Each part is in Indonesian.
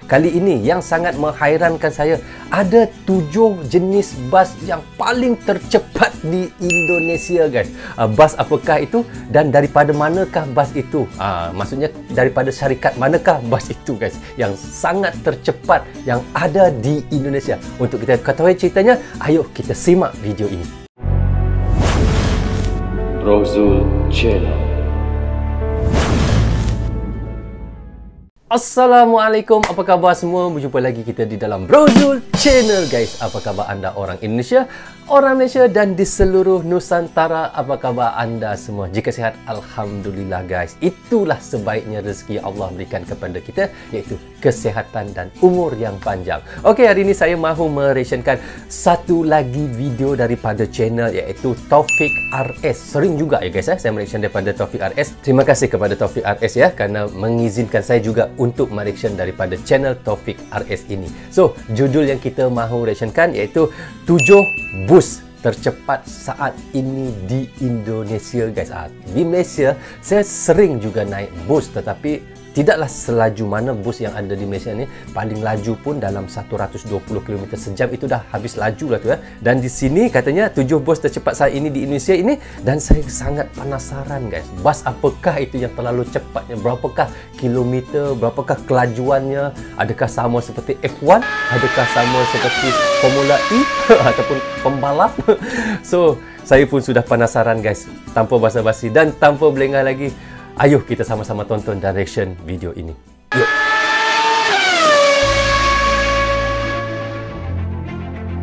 Kali ini yang sangat menghairankan saya, ada 7 jenis bas yang paling tercepat di Indonesia, guys. Bas apakah itu dan daripada manakah bas itu? Maksudnya daripada syarikat manakah bas itu, guys, yang sangat tercepat yang ada di Indonesia. Untuk kita ketahui ceritanya, ayo kita simak video ini. Brozul Channel. Assalamualaikum, apa khabar semua? Berjumpa lagi kita di dalam Brozul Channel, guys. Apa khabar anda orang Indonesia, orang Malaysia dan di seluruh Nusantara? Apa khabar anda semua? Jika sihat, Alhamdulillah, guys. Itulah sebaiknya rezeki Allah berikan kepada kita, iaitu kesihatan dan umur yang panjang. Okey, hari ini saya mahu mereaksyenkan satu lagi video daripada channel, iaitu Taufik RS. Sering juga ya, guys, saya mereaksyen daripada Taufik RS. Terima kasih kepada Taufik RS ya, kerana mengizinkan saya juga untuk mereaksyen daripada channel Taufik RS ini. So, judul yang kita mahu reaksyenkan iaitu 7 bus tercepat saat ini di Indonesia, guys. Di Malaysia, saya sering juga naik bus, tetapi tidaklah selaju mana bus yang ada di Malaysia ni. Paling laju pun dalam 120 km sejam, itu dah habis laju lah tu ya. Dan di sini katanya 7 bus tercepat saat ini di Indonesia ini, dan saya sangat penasaran, guys. Bas apakah itu yang terlalu cepatnya? Berapakah kilometer? Berapakah kelajuannya? Adakah sama seperti F1? Adakah sama seperti Formula E ataupun pembalap? So, saya pun sudah penasaran, guys. Tanpa basa-basi dan tanpa berlengah lagi, ayo kita sama-sama tonton dan reaction video ini. Yuk.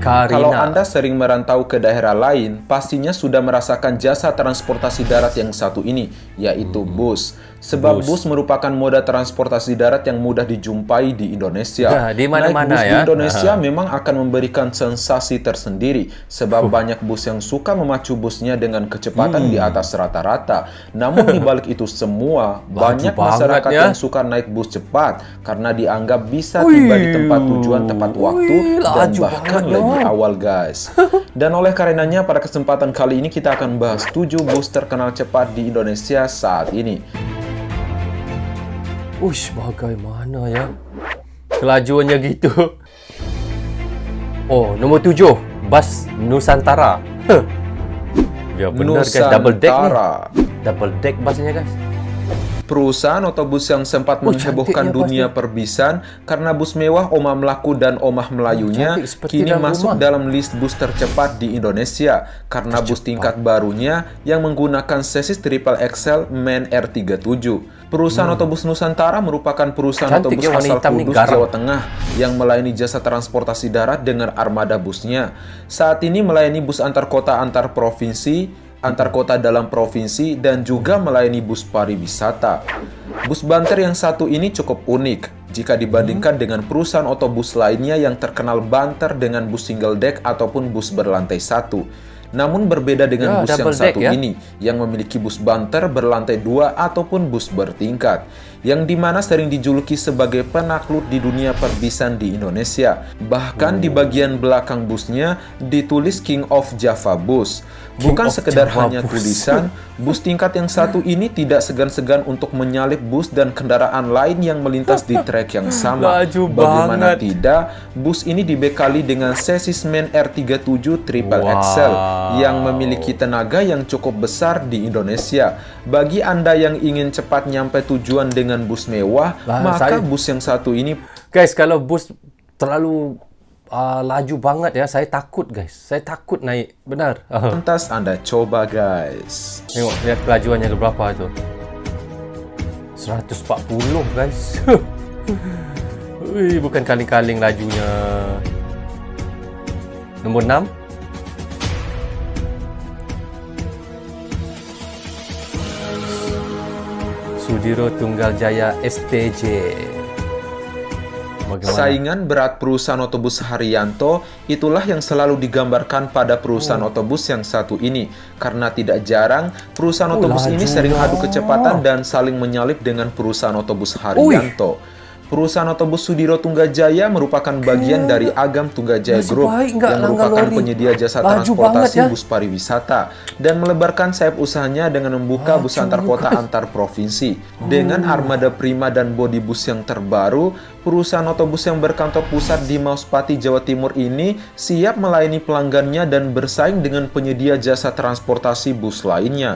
Karina. Kalau Anda sering merantau ke daerah lain, pastinya sudah merasakan jasa transportasi darat yang satu ini, yaitu bus. Sebab bus merupakan moda transportasi darat yang mudah dijumpai di Indonesia. Di mana-mana ya. Naik bus di Indonesia memang memang akan memberikan sensasi tersendiri, sebab banyak bus yang suka memacu busnya dengan kecepatan di atas rata-rata. Namun di balik itu semua, banyak masyarakat yang suka naik bus cepat karena dianggap bisa tiba di tempat tujuan tepat waktu dan bahkan lebih awal, guys. Dan oleh karenanya pada kesempatan kali ini kita akan bahas 7 bus terkenal cepat di Indonesia saat ini. Ush, bagaimana ya kelajuannya gitu? Oh, nombor 7, bas Nusantara. Ya benar, guys, double deck ni. Double deck basnya, guys. Perusahaan otobus yang sempat menghebohkan dunia perbisan karena bus mewah Omah Melaku dan Omah Melayunya kini masuk dalam list bus tercepat di Indonesia karena bus tingkat barunya yang menggunakan sasis triple XL MAN R37. Perusahaan otobus Nusantara merupakan perusahaan otobus asal Kudus, Jawa Tengah yang melayani jasa transportasi darat dengan armada busnya. Saat ini melayani bus antar kota antar provinsi, antar kota dalam provinsi, dan juga melayani bus pariwisata. Bus Banter yang satu ini cukup unik jika dibandingkan dengan perusahaan otobus lainnya yang terkenal banter dengan bus single deck ataupun bus berlantai satu. Namun berbeda dengan bus yang satu ini yang memiliki bus banter berlantai 2 ataupun bus bertingkat, yang dimana sering dijuluki sebagai penakluk di dunia perbisan di Indonesia. Bahkan di bagian belakang busnya ditulis King of Java Bus. Bukan sekedar hanya tulisan, bus tingkat yang satu ini tidak segan-segan untuk menyalip bus dan kendaraan lain yang melintas di trek yang sama. Bagaimana tidak, bus ini dibekali dengan sasis MAN R37 Triple XL yang memiliki tenaga yang cukup besar di Indonesia. Bagi Anda yang ingin cepat nyampe tujuan dengan bus mewah, maka bus yang satu ini, guys, kalau bus terlalu laju banget ya, saya takut, guys. Saya takut naik, benar. Pantas Anda coba, guys. Tengok, lihat kelajuannya berapa itu. 140, guys. Wih, bukan kaling-kaling lajunya. Nombor 6. Sudiro Tunggal Jaya STJ. Bagaimana? Saingan berat perusahaan otobus Haryanto itulah yang selalu digambarkan pada perusahaan otobus yang satu ini. Karena tidak jarang perusahaan otobus ini sering adu kecepatan dan saling menyalip dengan perusahaan otobus Haryanto. Perusahaan otobus Sudiro Tunggajaya merupakan bagian dari Agam Tunggajaya Group yang merupakan penyedia jasa transportasi bus pariwisata dan melebarkan sayap usahanya dengan membuka bus antar kota antar provinsi. Dengan armada prima dan bodi bus yang terbaru, perusahaan otobus yang berkantor pusat di Mauspati, Jawa Timur ini siap melayani pelanggannya dan bersaing dengan penyedia jasa transportasi bus lainnya.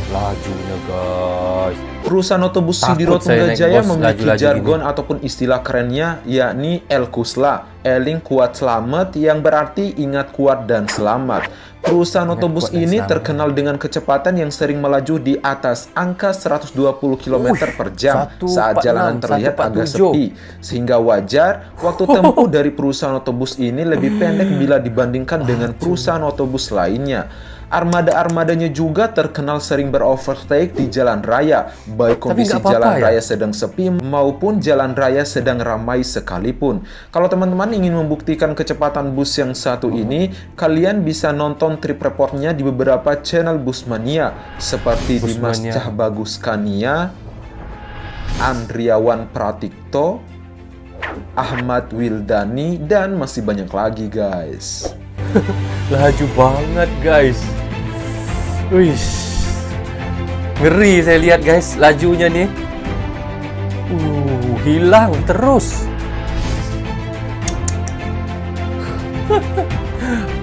Lajunya guys. Perusahaan otobus Sudiro Tunggajaya memiliki jargon ataupun istilah kerennya, yakni El-Kusla, Eling Kuat Selamat, yang berarti ingat kuat dan selamat. Perusahaan otobus ini terkenal dengan kecepatan yang sering melaju di atas angka 120 km per jam saat jalanan terlihat agak sepi, sehingga wajar waktu tempuh dari perusahaan otobus ini lebih pendek bila dibandingkan dengan perusahaan otobus lainnya. Armada-armadanya juga terkenal sering berovertake di jalan raya, baik kondisi jalan raya sedang sepi maupun jalan raya sedang ramai sekalipun. Kalau teman-teman ingin membuktikan kecepatan bus yang satu ini, kalian bisa nonton trip reportnya di beberapa channel Busmania, seperti Dimas Cahbagus Kania, Andriawan Pratikto, Ahmad Wildani, dan masih banyak lagi guys. Laju banget guys. Wih, ngeri saya lihat guys lajunya nih. Hilang terus.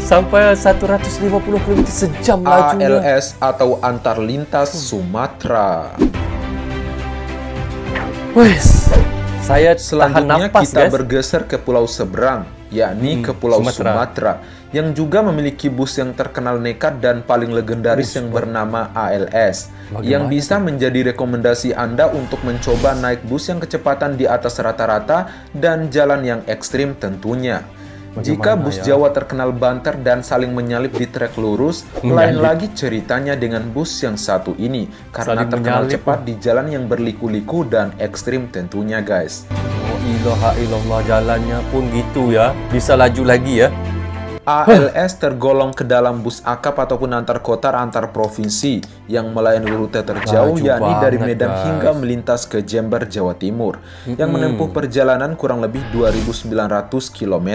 Sampai 150 km sejam lajunya. ALS atau Antar Lintas Sumatera. Wih, saya selanjutnya napas, kita guys. bergeser ke pulau seberang, yakni ke Pulau Sumatera, yang juga memiliki bus yang terkenal nekat dan paling legendaris yang bernama ALS, yang bisa menjadi rekomendasi Anda untuk mencoba naik bus yang kecepatan di atas rata-rata dan jalan yang ekstrim tentunya. Jika bus Jawa terkenal banter dan saling menyalip di trek lurus, lain lagi ceritanya dengan bus yang satu ini, karena terkenal cepat di jalan yang berliku-liku dan ekstrim tentunya guys. Oh ilaha illallah, jalannya pun gitu ya, bisa laju lagi ya. ALS tergolong ke dalam bus akap ataupun antar kota antar provinsi yang melayani rute terjauh, yakni dari Medan hingga melintas ke Jember, Jawa Timur, yang menempuh perjalanan kurang lebih 2.900 km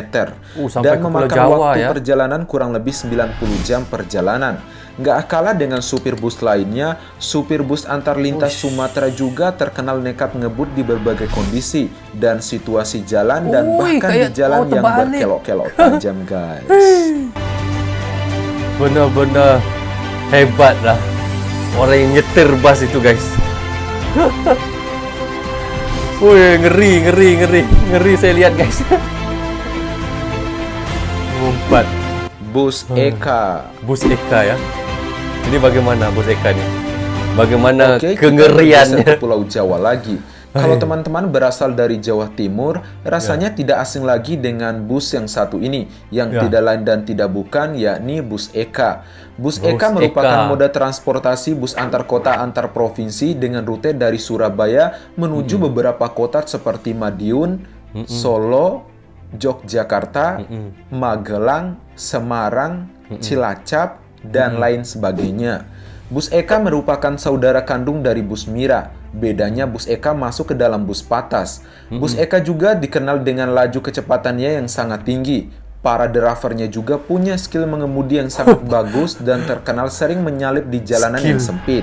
dan memakan waktu perjalanan kurang lebih 90 jam perjalanan. Nggak kalah dengan supir bus lainnya, supir bus antar lintas Sumatera juga terkenal nekat ngebut di berbagai kondisi dan situasi jalan dan bahkan di jalan yang berkelok-kelok tajam guys. Benar-benar hebat lah orang yang nyetir bus itu guys. Wih, ngeri saya lihat guys. Ngumpat. Bus Eka. Bus Eka ya. Ini bagaimana bus Eka nih? Bagaimana kengeriannya? Ke Pulau Jawa lagi. Kalau teman-teman berasal dari Jawa Timur, rasanya tidak asing lagi dengan bus yang satu ini, yang tidak lain dan tidak bukan, yakni bus Eka. Bus Eka merupakan moda transportasi bus antar kota antar provinsi dengan rute dari Surabaya menuju beberapa kota seperti Madiun, Solo, Yogyakarta, Magelang, Semarang, Cilacap, dan lain sebagainya. Bus Eka merupakan saudara kandung dari bus Mira. Bedanya bus Eka masuk ke dalam bus Patas. Bus Eka juga dikenal dengan laju kecepatannya yang sangat tinggi. Para drivernya juga punya skill mengemudi yang sangat bagus dan terkenal sering menyalip di jalanan yang sempit.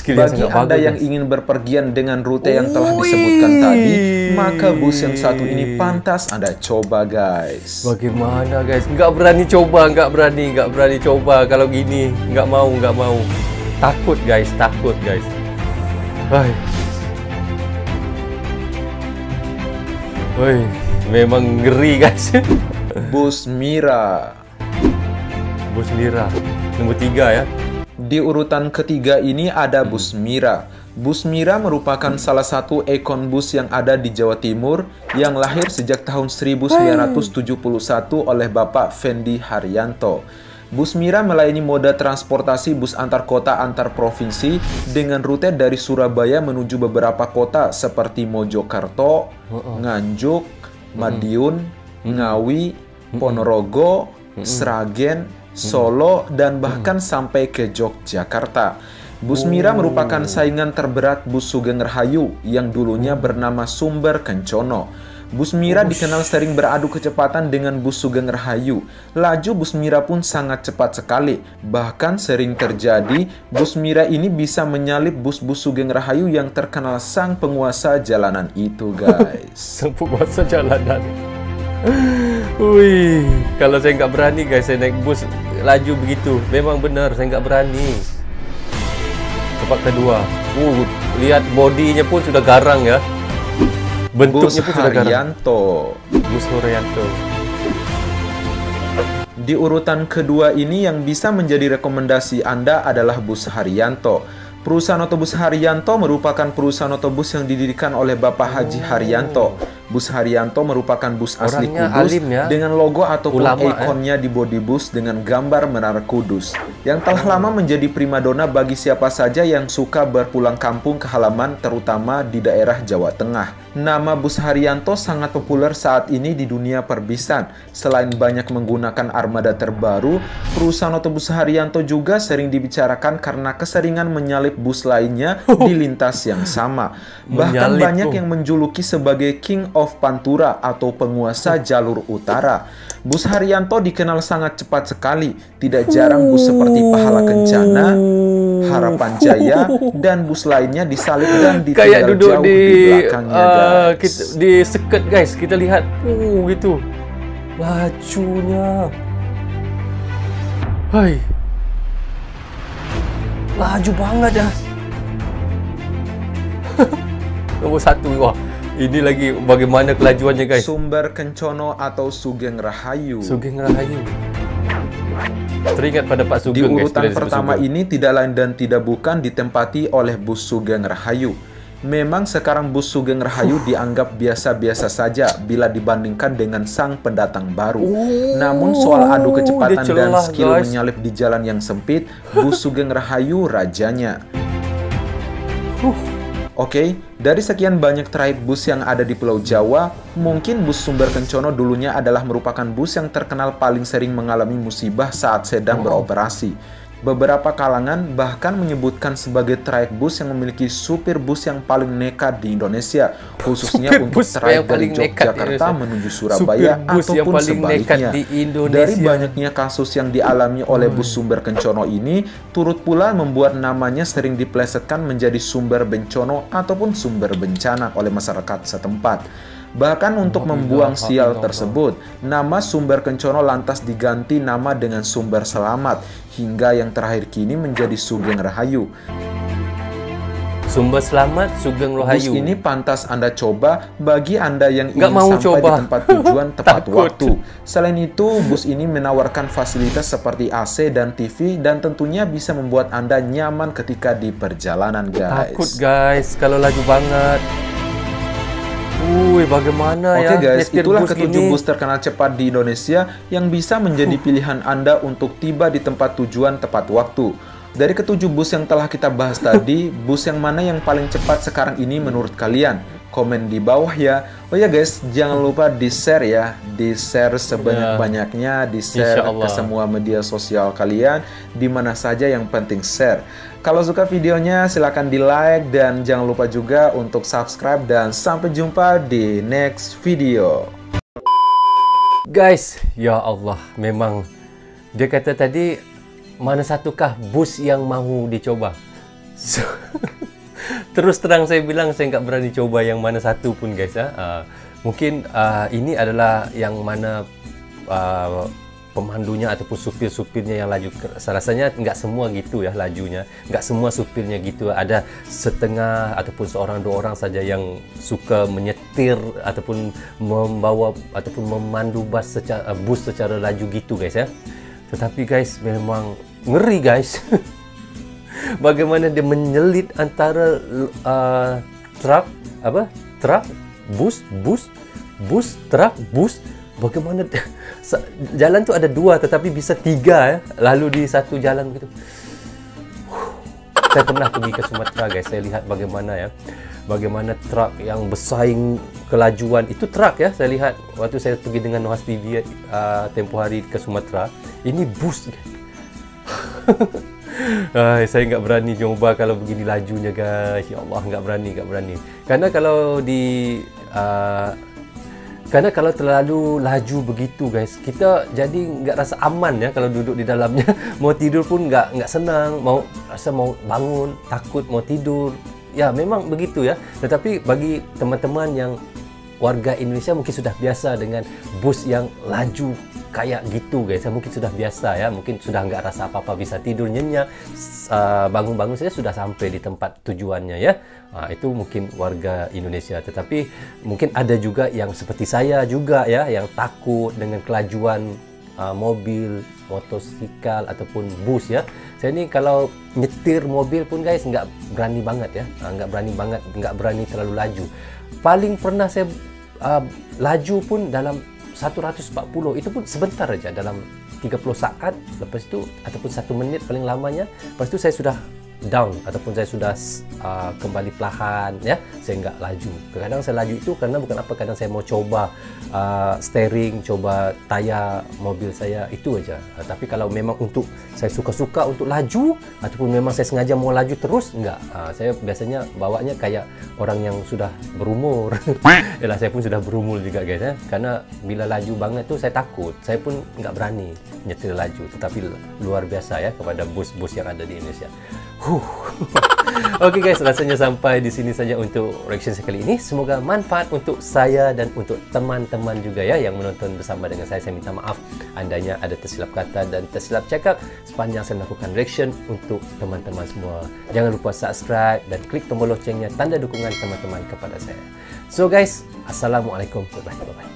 Bagi Anda yang ingin berpergian dengan rute yang telah disebutkan tadi, maka bus yang satu ini pantas Anda coba guys. Bagaimana guys? Nggak berani coba kalau gini. Nggak mau. Takut guys. Woi, memang ngeri guys. Bus Mira. Nomor 3 ya. Di urutan ketiga ini ada bus Mira. Bus Mira merupakan salah satu ikon bus yang ada di Jawa Timur yang lahir sejak tahun 1971 oleh Bapak Fendi Haryanto. Bus Mira melayani moda transportasi bus antar kota antar provinsi dengan rute dari Surabaya menuju beberapa kota seperti Mojokerto, Nganjuk, Madiun, Ngawi, Ponorogo, Sragen, Solo, dan bahkan sampai ke Yogyakarta. Bus Mira merupakan saingan terberat bus Sugeng Rahayu yang dulunya bernama Sumber Kencono. Bus Mira dikenal sering beradu kecepatan dengan bus Sugeng Rahayu. Laju bus Mira pun sangat cepat sekali. Bahkan sering terjadi bus Mira ini bisa menyalip bus-bus Sugeng Rahayu yang terkenal sang penguasa jalanan itu, guys. Sang penguasa jalanan. Wih, kalau saya nggak berani guys, saya naik bus laju begitu. Memang benar, saya nggak berani. Tempat kedua, lihat bodinya pun sudah garang ya. Bentuknya pun sudah garang. Bus Haryanto. Di urutan kedua ini yang bisa menjadi rekomendasi Anda adalah Bus Haryanto. Perusahaan otobus Haryanto merupakan perusahaan otobus yang didirikan oleh Bapak Haji Haryanto. Bus Haryanto merupakan bus asli Kudus ya, dengan logo ataupun ikonnya di bodi bus dengan gambar Menara Kudus, yang telah lama menjadi primadona bagi siapa saja yang suka berpulang kampung ke halaman, terutama di daerah Jawa Tengah. Nama Bus Haryanto sangat populer saat ini di dunia perbisan. Selain banyak menggunakan armada terbaru, perusahaan otobus Haryanto juga sering dibicarakan karena keseringan menyalip bus lainnya di lintas yang sama. Bahkan banyak yang menjuluki sebagai King of Pantura atau penguasa jalur utara. Bus Haryanto dikenal sangat cepat sekali. Tidak jarang bus seperti Pahala Kencana, Harapan Jaya, dan bus lainnya disalip dan ditinggal jauh di belakangnya, guys. Di seket guys, kita lihat gitu lajunya. Hai, laju banget ya. Nomor 1, wah. Ini lagi bagaimana kelajuannya guys. Sumber Kencono atau Sugeng Rahayu. Sugeng Rahayu. Teringat pada Pak Sugeng. Di urutan pertama ini tidak lain dan tidak bukan ditempati oleh bus Sugeng Rahayu. Memang sekarang bus Sugeng Rahayu dianggap biasa-biasa saja bila dibandingkan dengan sang pendatang baru. Namun soal adu kecepatan dan skill menyalip di jalan yang sempit, bus Sugeng Rahayu rajanya. Oke, dari sekian banyak trayek bus yang ada di Pulau Jawa, mungkin bus Sumber Kencono dulunya adalah merupakan bus yang terkenal paling sering mengalami musibah saat sedang beroperasi. Beberapa kalangan bahkan menyebutkan sebagai trayek bus yang memiliki supir bus yang paling nekat di Indonesia, khususnya untuk trayek dari Yogyakarta menuju Surabaya ataupun sebaliknya. Dari banyaknya kasus yang dialami oleh bus Sumber Kencono ini, turut pula membuat namanya sering diplesetkan menjadi sumber bencono ataupun sumber bencana oleh masyarakat setempat. Bahkan untuk membuang sial tersebut, nama Sumber Kencono lantas diganti nama dengan Sumber Selamat, hingga yang terakhir kini menjadi Sugeng Rahayu. Sumber Selamat, Sugeng Rahayu. Bus ini pantas Anda coba bagi Anda yang ingin sampai di tempat tujuan tepat waktu. Selain itu, bus ini menawarkan fasilitas seperti AC dan TV dan tentunya bisa membuat Anda nyaman ketika di perjalanan, guys. Takut guys, kalau laju banget. Bagaimana ya? Oke guys, itulah ketujuh bus terkenal cepat di Indonesia yang bisa menjadi pilihan Anda untuk tiba di tempat tujuan tepat waktu. Dari ketujuh bus yang telah kita bahas tadi, bus yang mana yang paling cepat sekarang ini menurut kalian? Komen di bawah ya. Oh ya guys, jangan lupa di-share ya. Di-share sebanyak-banyaknya, di-share ke semua media sosial kalian, di mana saja yang penting share. Kalau suka videonya silahkan di-like dan jangan lupa juga untuk subscribe dan sampai jumpa di next video. Guys, ya Allah, memang dia kata tadi mana satukah bus yang mau dicoba? Terus terang saya bilang saya nggak berani coba yang mana satu pun guys ya. Mungkin ini adalah yang mana pemandunya ataupun supir-supirnya yang laju. Rasanya nggak semua gitu ya lajunya, nggak semua supirnya gitu. Ada setengah ataupun seorang dua orang saja yang suka menyetir ataupun membawa ataupun memandu bus secara laju gitu guys ya. Tetapi guys memang ngeri guys. Bagaimana dia menyelit antara truk, bus, truk, bus. Bagaimana jalan tu ada dua tetapi bisa tiga ya, lalu di satu jalan begitu. Saya pernah pergi ke Sumatera guys, saya lihat bagaimana truk yang bersaing kelajuan. Itu truk ya, saya lihat waktu saya pergi dengan Nuhas TV tempoh hari ke Sumatera. Ini bus guys. Saya nggak berani coba kalau begini lajunya guys. Ya Allah, nggak berani. Karena kalau karena kalau terlalu laju begitu guys, kita jadi nggak rasa aman ya kalau duduk di dalamnya. Mau tidur pun nggak senang, mau bangun, takut mau tidur. Ya memang begitu ya. Tetapi bagi teman-teman yang warga Indonesia mungkin sudah biasa dengan bus yang laju kayak gitu guys. Mungkin sudah biasa ya, mungkin sudah nggak rasa apa-apa, bisa tidur nyenyak, bangun-bangun saja sudah sampai di tempat tujuannya ya. Itu mungkin warga Indonesia. Tetapi mungkin ada juga yang seperti saya juga ya, yang takut dengan kelajuan mobil, motosikal ataupun bus ya. Saya ini kalau nyetir mobil pun guys nggak berani banget ya, nggak berani terlalu laju. Paling pernah saya laju pun dalam 140, itu pun sebentar aja, dalam 30 saat, lepas itu ataupun 1 menit paling lamanya, lepas itu saya sudah down ataupun saya sudah kembali perlahan ya, saya nggak laju. Kadang saya laju itu karena bukan apa, kadang saya mau coba steering, coba tayar mobil saya, itu aja. Tapi kalau memang untuk saya suka-suka untuk laju ataupun memang saya sengaja mau laju terus, enggak. Saya biasanya bawanya kayak orang yang sudah berumur. Yalah, saya pun sudah berumur juga guys ya. Karena bila laju banget tuh saya takut, saya pun nggak berani nyetir laju. Tetapi luar biasa ya kepada bus-bus yang ada di Indonesia. Oke guys, rasanya sampai di sini saja untuk reaction saya kali ini. Semoga manfaat untuk saya dan untuk teman-teman juga ya yang menonton bersama dengan saya. Saya minta maaf andainya ada tersilap kata dan tersilap cakap sepanjang saya melakukan reaction untuk teman-teman semua. Jangan lupa subscribe dan klik tombol loncengnya, tanda dukungan teman-teman kepada saya. So guys, Assalamualaikum warahmatullahi wabarakatuh.